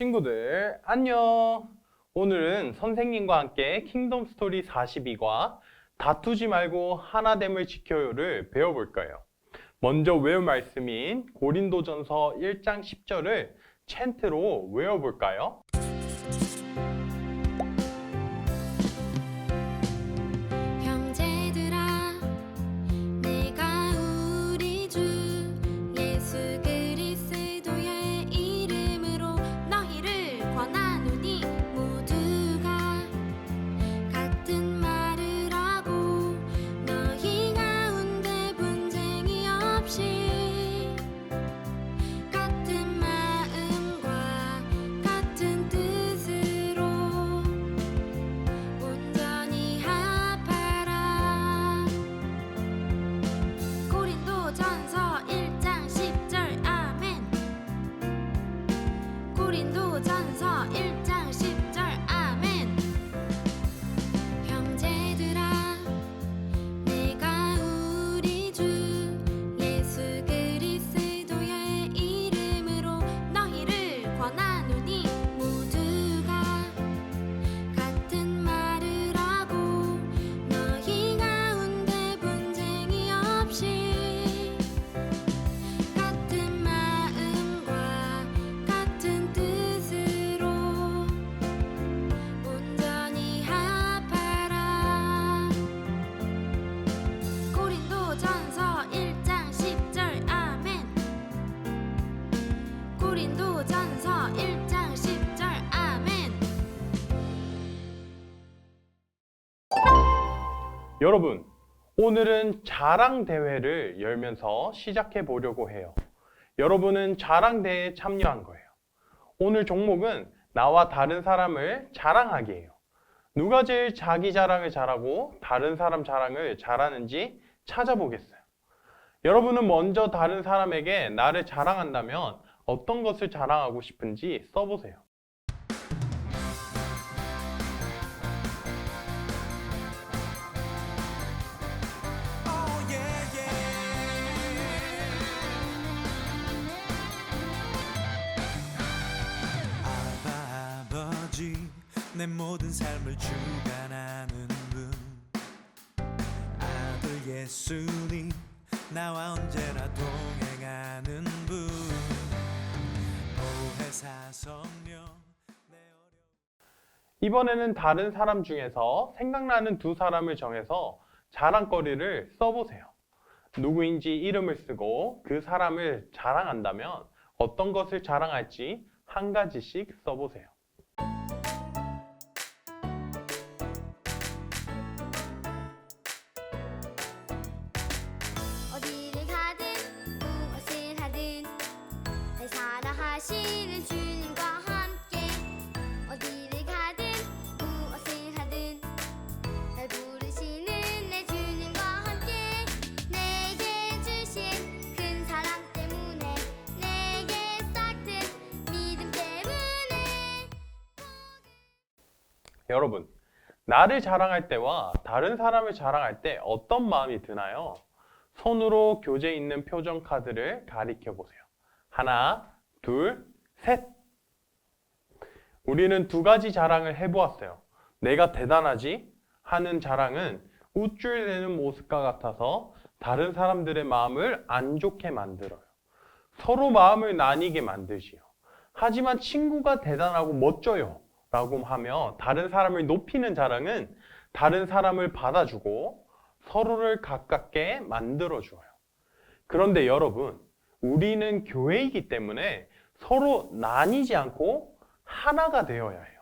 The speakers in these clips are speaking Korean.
친구들 안녕. 오늘은 선생님과 함께 킹덤 스토리 42과 다투지 말고 하나됨을 지켜요를 배워볼 거예요. 먼저 외울 말씀인 고린도전서 1장 10절을 찬트로 외워볼까요? 고린도전서 1장 10절 아멘. 형제들아 내가 우리 주 예수 그리스도의 이름으로 너희를 권하노니 모두가 같은 말을 하고 너희 가운데 분쟁이 없이 같은 마음과 같은 뜻으로 온전히 합하라. 고린도전서 1장 10절 아멘. 고린도전서 1장 10절 아멘. 여러분, 오늘은 자랑 대회를 열면서 시작해 보려고 해요. 여러분은 자랑 대회에 참여한 거예요. 오늘 종목은 나와 다른 사람을 자랑하기예요. 누가 제일 자기 자랑을 잘하고 다른 사람 자랑을 잘하는지 찾아보겠어요. 여러분은 먼저 다른 사람에게 나를 자랑한다면 어떤 것을 자랑하고 싶은지 써보세요. 아버지 내 모든 삶을 주관하는 분 아들 예수님 나와 언제나 동행하는 분 보혜사 성령 내 이번에는 다른 사람 중에서 생각나는 두 사람을 정해서 자랑거리를 써보세요. 누구인지 이름을 쓰고 그 사람을 자랑한다면 어떤 것을 자랑할지 한 가지씩 써보세요. 어디를 가든 무엇을 하든 날 사랑하시는 주님과 함께 어디를 가든 무엇을 하든 날 부르시는 내 주님과 함께 내게 주신 큰 사랑 때문에 내게 싹튼 믿음 때문에 여러분, 나를 자랑할 때와 다른 사람을 자랑할 때 어떤 마음이 드나요? 손으로 교재 있는 표정 카드를 가리켜 보세요. 하나, 둘, 셋! 우리는 두 가지 자랑을 해보았어요. 내가 대단하지? 하는 자랑은 우쭐대는 모습과 같아서 다른 사람들의 마음을 안 좋게 만들어요. 서로 마음을 나뉘게 만들지요. 하지만 친구가 대단하고 멋져요 라고 하며 다른 사람을 높이는 자랑은 다른 사람을 받아주고 서로를 가깝게 만들어줘요. 그런데 여러분, 우리는 교회이기 때문에 서로 나뉘지 않고 하나가 되어야 해요.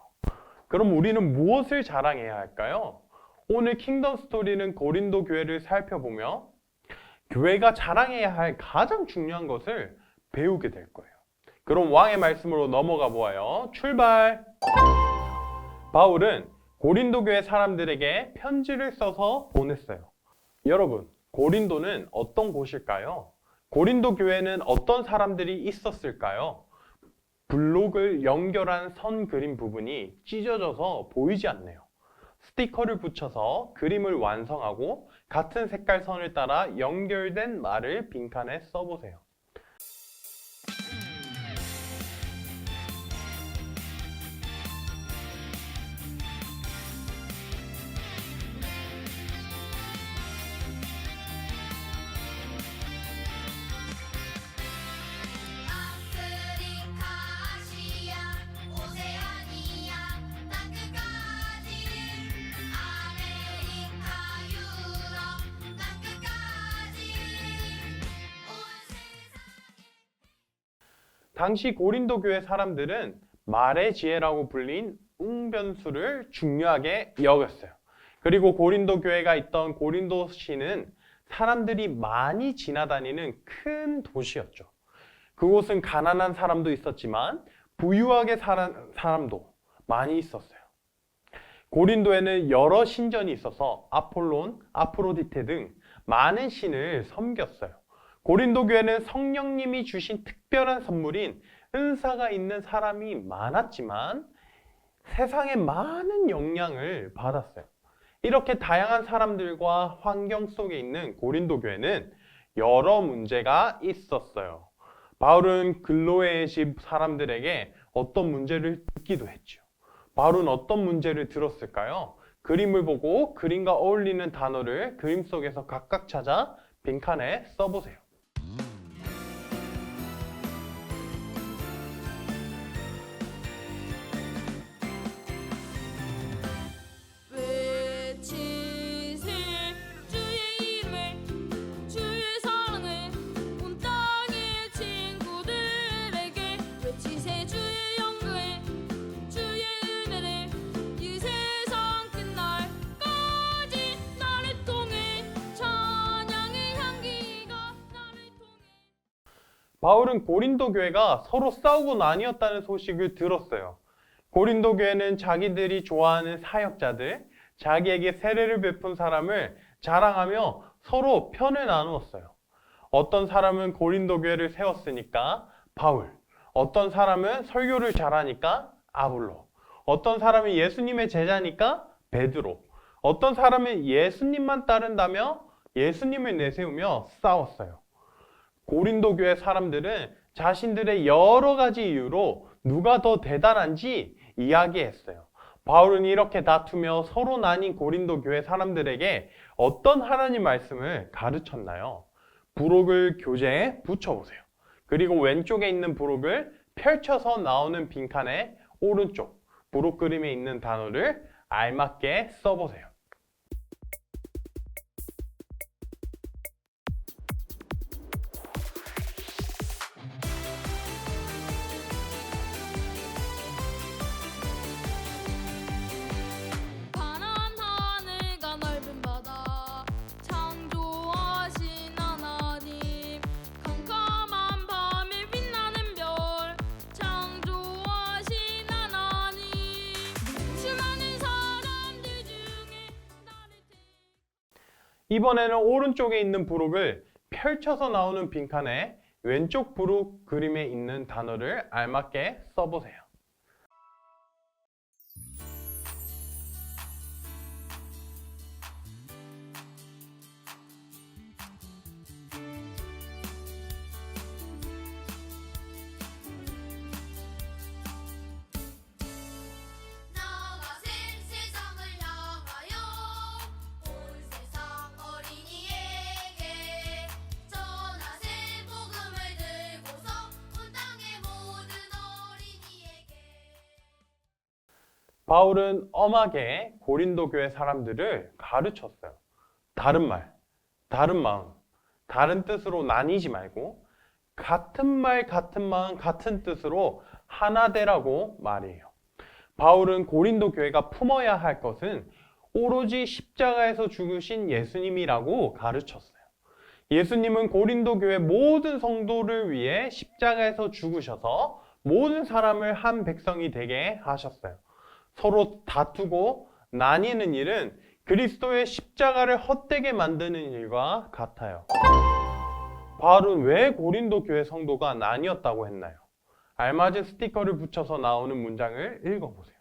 그럼 우리는 무엇을 자랑해야 할까요? 오늘 킹덤 스토리는 고린도 교회를 살펴보며 교회가 자랑해야 할 가장 중요한 것을 배우게 될 거예요. 그럼 왕의 말씀으로 넘어가 보아요. 출발! 바울은 고린도 교회 사람들에게 편지를 써서 보냈어요. 여러분, 고린도는 어떤 곳일까요? 고린도 교회는 어떤 사람들이 있었을까요? 블록을 연결한 선 그림 부분이 찢어져서 보이지 않네요. 스티커를 붙여서 그림을 완성하고 같은 색깔 선을 따라 연결된 말을 빈칸에 써보세요. 당시 고린도 교회 사람들은 말의 지혜라고 불린 웅변수를 중요하게 여겼어요. 그리고 고린도 교회가 있던 고린도시는 사람들이 많이 지나다니는 큰 도시였죠. 그곳은 가난한 사람도 있었지만 부유하게 사는 사람도 많이 있었어요. 고린도에는 여러 신전이 있어서 아폴론, 아프로디테 등 많은 신을 섬겼어요. 고린도 교회는 성령님이 주신 특별한 선물인 은사가 있는 사람이 많았지만 세상에 많은 영향을 받았어요. 이렇게 다양한 사람들과 환경 속에 있는 고린도 교회는 여러 문제가 있었어요. 바울은 글로의 집 사람들에게 어떤 문제를 듣기도 했죠. 바울은 어떤 문제를 들었을까요? 그림을 보고 그림과 어울리는 단어를 그림 속에서 각각 찾아 빈칸에 써보세요. 외치세 주의 이름을 주의 사랑을 온 땅의 친구들에게 외치세 주의 영광을 주의 은혜를 이 세상 끝날까지 나를 통해 찬양의 향기가 나를 통해. 바울은 고린도 교회가 서로 싸우고 나뉘었다는 소식을 들었어요. 고린도 교회는 자기들이 좋아하는 사역자들, 자기에게 세례를 베푼 사람을 자랑하며 서로 편을 나누었어요. 어떤 사람은 고린도 교회를 세웠으니까 바울, 어떤 사람은 설교를 잘하니까 아볼로, 어떤 사람은 예수님의 제자니까 베드로, 어떤 사람은 예수님만 따른다며 예수님을 내세우며 싸웠어요. 고린도 교회 사람들은 자신들의 여러 가지 이유로 누가 더 대단한지 이야기했어요. 바울은 이렇게 다투며 서로 나뉜 고린도 교회 사람들에게 어떤 하나님 말씀을 가르쳤나요? 부록을 교재에 붙여보세요. 그리고 왼쪽에 있는 부록을 펼쳐서 나오는 빈칸에 오른쪽 부록 그림에 있는 단어를 알맞게 써보세요. 파란 하늘과 넓은 바다 창조하신 하나님 캄캄한 밤에 빛나는 별 창조하신 하나님 수많은 사람들 중에 나를 이번에는 오른쪽에 있는 부록을 펼쳐서 나오는 빈칸에 왼쪽 부록 그림에 있는 단어를 알맞게 써보세요. 나가신 세상을 향하여 온 세상 어린이에게 전하세 복음을 들고서 온 땅의 모든 어린이에게. 바울은 엄하게 고린도 교회 사람들을 가르쳤어요. 다른 말, 다른 마음, 다른 뜻으로 나뉘지 말고 같은 말, 같은 마음, 같은 뜻으로 하나 되라고 말해요. 바울은 고린도 교회가 품어야 할 것은 오로지 십자가에서 죽으신 예수님이라고 가르쳤어요. 예수님은 고린도 교회 모든 성도를 위해 십자가에서 죽으셔서 모든 사람을 한 백성이 되게 하셨어요. 서로 다투고 나뉘는 일은 그리스도의 십자가를 헛되게 만드는 일과 같아요. 바울은 왜 고린도 교회 성도가 나뉘었다고 했나요? 알맞은 스티커를 붙여서 나오는 문장을 읽어보세요.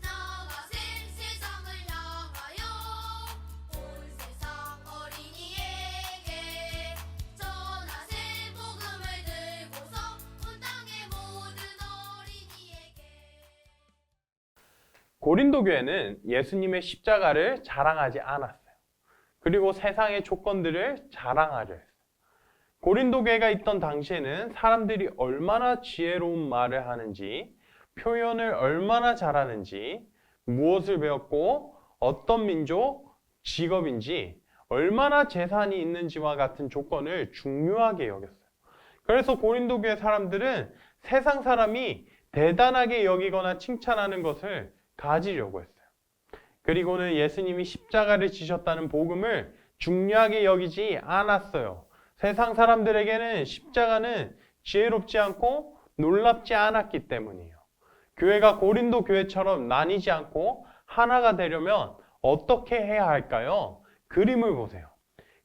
나가신 세상을 향하여 온 세상 어린이에게 전하세 복음을 들고서 온 땅의 모든 어린이에게. 고린도 교회는 예수님의 십자가를 자랑하지 않았어요. 그리고 세상의 조건들을 자랑하려 했어요. 고린도 교회가 있던 당시에는 사람들이 얼마나 지혜로운 말을 하는지, 표현을 얼마나 잘하는지, 무엇을 배웠고 어떤 민족, 직업인지, 얼마나 재산이 있는지와 같은 조건을 중요하게 여겼어요. 그래서 고린도 교회 사람들은 세상 사람이 대단하게 여기거나 칭찬하는 것을 가지려고 했어요. 그리고는 예수님이 십자가를 지셨다는 복음을 중요하게 여기지 않았어요. 세상 사람들에게는 십자가는 지혜롭지 않고 놀랍지 않았기 때문이에요. 교회가 고린도 교회처럼 나뉘지 않고 하나가 되려면 어떻게 해야 할까요? 그림을 보세요.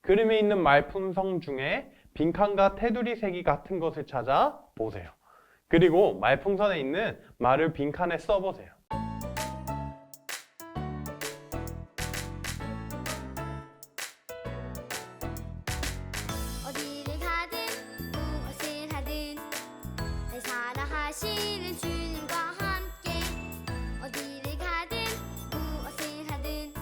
그림에 있는 말품성 중에 빈칸과 테두리 색이 같은 것을 찾아 보세요. 그리고 말풍선에 있는 말을 빈칸에 써보세요. 어디를 가든 무엇을 하든 날 사랑하시는 주님과 함께 어디를 가든 무엇을 하든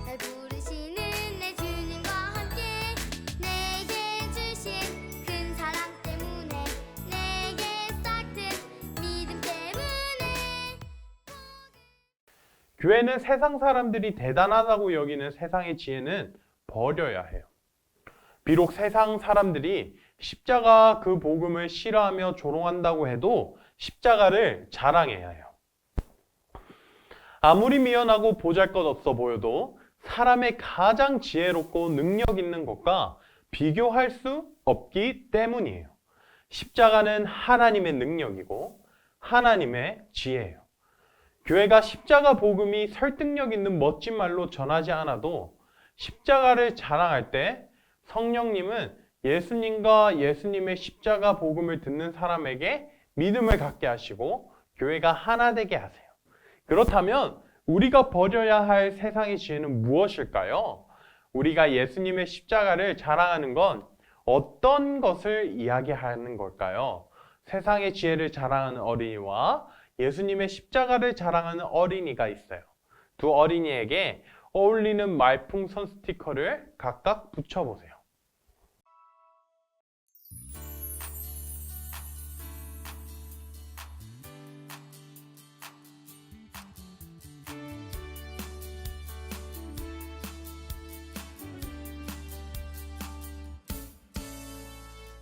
날 부르시는 내 주님과 함께 내게 주신 큰 사랑 때문에 내게 싹튼 믿음 때문에 교회는 세상 사람들이 대단하다고 여기는 세상의 지혜는 버려야 해요. 비록 세상 사람들이 십자가 그 복음을 싫어하며 조롱한다고 해도 십자가를 자랑해야 해요. 아무리 미련하고 보잘것없어 보여도 사람의 가장 지혜롭고 능력 있는 것과 비교할 수 없기 때문이에요. 십자가는 하나님의 능력이고 하나님의 지혜예요. 교회가 십자가 복음이 설득력 있는 멋진 말로 전하지 않아도 십자가를 자랑할 때 성령님은 예수님과 예수님의 십자가 복음을 듣는 사람에게 믿음을 갖게 하시고 교회가 하나 되게 하세요. 그렇다면 우리가 버려야 할 세상의 지혜는 무엇일까요? 우리가 예수님의 십자가를 자랑하는 건 어떤 것을 이야기하는 걸까요? 세상의 지혜를 자랑하는 어린이와 예수님의 십자가를 자랑하는 어린이가 있어요. 두 어린이에게 어울리는 말풍선 스티커를 각각 붙여보세요.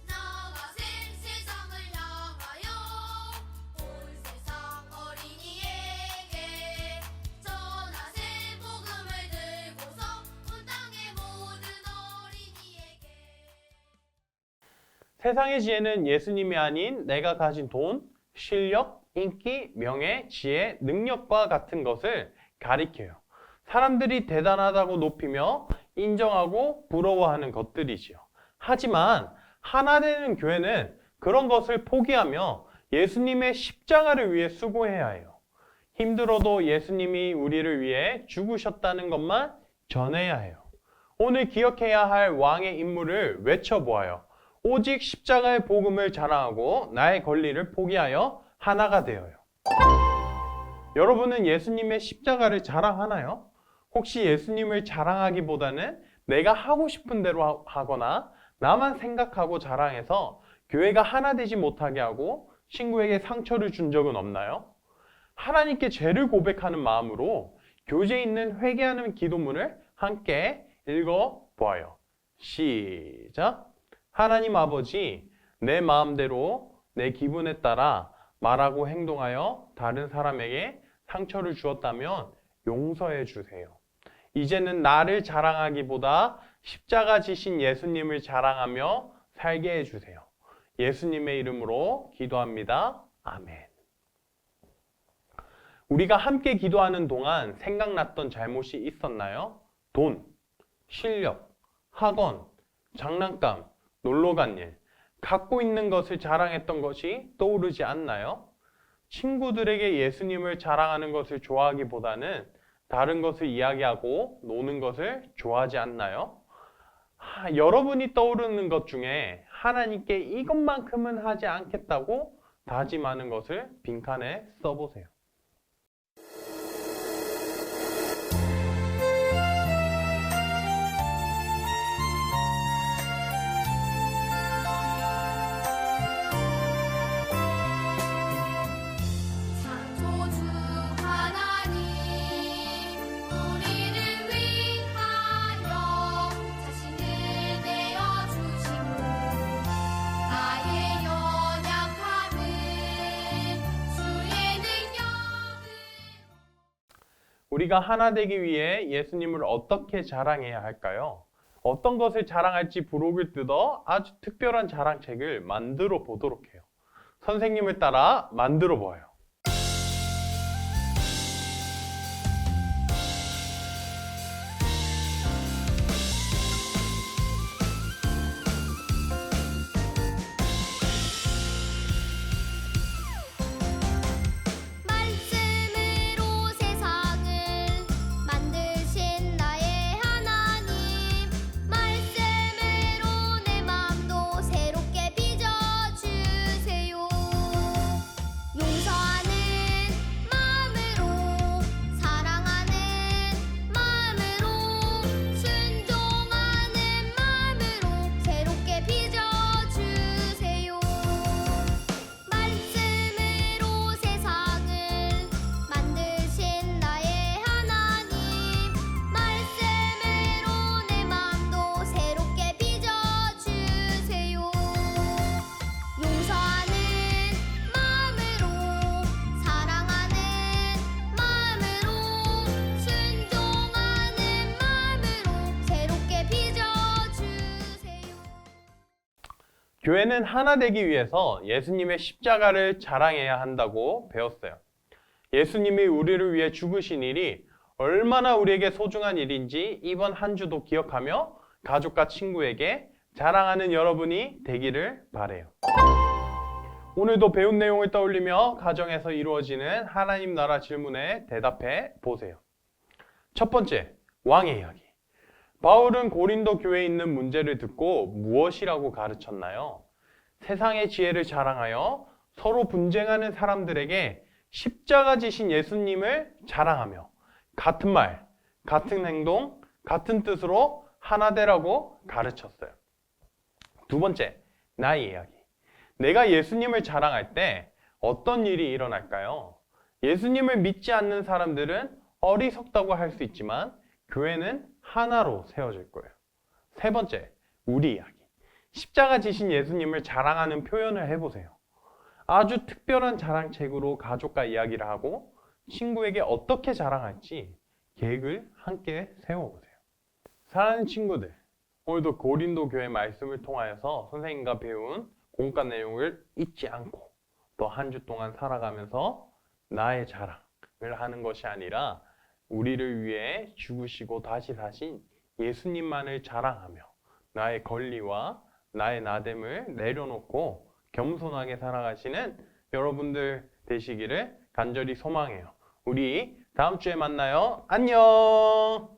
나가세 세상을 향하여 온 세상 어린이에게 전하세 복음을 들고서 온 땅의 모든 어린이에게 세상의 지혜는 예수님이 아닌 내가 가진 돈, 실력, 인기, 명예, 지혜, 능력과 같은 것을 가리켜요. 사람들이 대단하다고 높이며 인정하고 부러워하는 것들이지요. 하지만 하나 되는 교회는 그런 것을 포기하며 예수님의 십자가를 위해 수고해야 해요. 힘들어도 예수님이 우리를 위해 죽으셨다는 것만 전해야 해요. 오늘 기억해야 할 왕의 임무를 외쳐보아요. 오직 십자가의 복음을 자랑하고 나의 권리를 포기하여 하나가 되어요. 여러분은 예수님의 십자가를 자랑하나요? 혹시 예수님을 자랑하기보다는 내가 하고 싶은 대로 하거나 나만 생각하고 자랑해서 교회가 하나 되지 못하게 하고 친구에게 상처를 준 적은 없나요? 하나님께 죄를 고백하는 마음으로 교재에 있는 회개하는 기도문을 함께 읽어보아요. 시작! 하나님 아버지, 내 마음대로 내 기분에 따라 말하고 행동하여 다른 사람에게 상처를 주었다면 용서해 주세요. 이제는 나를 자랑하기보다 십자가 지신 예수님을 자랑하며 살게 해주세요. 예수님의 이름으로 기도합니다. 아멘. 우리가 함께 기도하는 동안 생각났던 잘못이 있었나요? 돈, 실력, 학원, 장난감, 놀러 간 일, 갖고 있는 것을 자랑했던 것이 떠오르지 않나요? 친구들에게 예수님을 자랑하는 것을 좋아하기보다는 다른 것을 이야기하고 노는 것을 좋아하지 않나요? 여러분이 떠오르는 것 중에 하나님께 이것만큼은 하지 않겠다고 다짐하는 것을 빈칸에 써보세요. 우리가 하나 되기 위해 예수님을 어떻게 자랑해야 할까요? 어떤 것을 자랑할지 부록을 뜯어 아주 특별한 자랑책을 만들어 보도록 해요. 선생님을 따라 만들어 보아요. 말씀으로 세상을 만드신 나의 하나님 말씀으로 내 맘도 새롭게 빚어주세요 용서하는 마음으로 사랑하는 마음으로 순종하는 마음으로 새롭게 빚어주세요 말씀으로 세상을 만드신 나의 하나님 말씀으로 내 맘도 새롭게 빚어주세요 용서하는 마음으로 사랑하는 마음으로 순종하는 마음으로 새롭게 빚어주세요 교회는 하나 되기 위해서 예수님의 십자가를 자랑해야 한다고 배웠어요. 예수님이 우리를 위해 죽으신 일이 얼마나 우리에게 소중한 일인지 이번 한 주도 기억하며 가족과 친구에게 자랑하는 여러분이 되기를 바래요. 오늘도 배운 내용을 떠올리며 가정에서 이루어지는 하나님 나라 질문에 대답해 보세요. 첫 번째, 왕의 이야기. 바울은 고린도 교회에 있는 문제를 듣고 무엇이라고 가르쳤나요? 세상의 지혜를 자랑하여 서로 분쟁하는 사람들에게 십자가 지신 예수님을 자랑하며 같은 말, 같은 행동, 같은 뜻으로 하나 되라고 가르쳤어요. 두 번째, 나의 이야기. 내가 예수님을 자랑할 때 어떤 일이 일어날까요? 예수님을 믿지 않는 사람들은 어리석다고 할 수 있지만 교회는 하나로 세워질 거예요. 세 번째, 우리 이야기. 십자가 지신 예수님을 자랑하는 표현을 해보세요. 아주 특별한 자랑책으로 가족과 이야기를 하고 친구에게 어떻게 자랑할지 계획을 함께 세워보세요. 사랑하는 친구들, 오늘도 고린도 교회 말씀을 통하여서 선생님과 배운 공과 내용을 잊지 않고 또 한 주 동안 살아가면서 나의 자랑을 하는 것이 아니라 우리를 위해 죽으시고 다시 사신 예수님만을 자랑하며 나의 권리와 나의 나됨을 내려놓고 겸손하게 살아가시는 여러분들 되시기를 간절히 소망해요. 우리 다음 주에 만나요. 안녕!